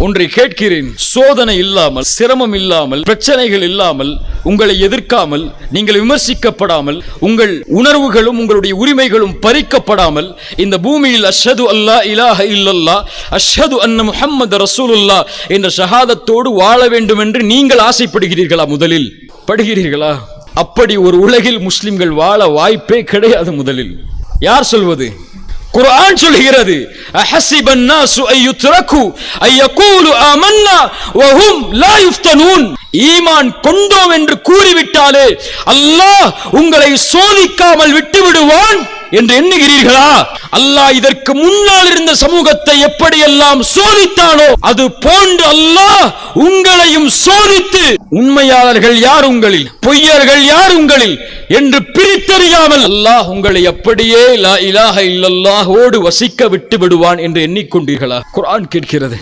ஒன்றை கேட்கிறேன். சோதனை இல்லாமல், சிரமம் இல்லாமல், பிரச்சனைகள் இல்லாமல், உங்களை எதிர்க்காமல், நீங்கள் விமர்சிக்கப்படாமல், உங்கள் உணர்வுகளும் உங்களுடைய உரிமைகளும் பறிக்கப்படாமல் இந்த பூமியில் அஷ்ஹது அல்லா இலாஹ இல்லல்லாஹ் அஷ்ஹது அன்ன முஹம்மது ரசூலுல்லாஹ் என்ற ஷஹாதத்தோடு வாழ வேண்டும் என்று நீங்கள் ஆசைப்படுகிறீர்களா? முதலில் படுகிறீர்களா? அப்படி ஒரு உலகில் முஸ்லிம்கள் வாழ வாய்ப்பே கிடையாது. முதலில் யார் சொல்வது? குர்ஆன் சொல்கிறது, அஹஸிபன் நாசு அய்யுத்ரகு அய்யகூலு ஆமன்னா வஹும் லா யுஃப்தனூன். ஈமான் கொண்டோம் என்று கூறிவிட்டாலே அல்லாஹ் உங்களை சோதிக்காமல் விட்டு விடுவான் என்று எண்ணுகிறீர்களா? அல்லாஹ் இதற்கு முன்னால் இருந்த சமூகத்தை எப்படியெல்லாம் சோதித்தானோ அது போன்று அல்லாஹ் உங்களையும் சோதித்து உண்மையாளர்கள் யார் உங்களில், பொய்யர்கள் யார் உங்களில் என்று பிரித்தறியாமல் அல்லாஹ் உங்களை அப்படியே லா இலாஹ இல்லல்லாஹோடு வசிக்க விட்டு விடுவான் என்று எண்ணிக்கொண்டீர்களா? குர்ஆன் கேட்கிறது.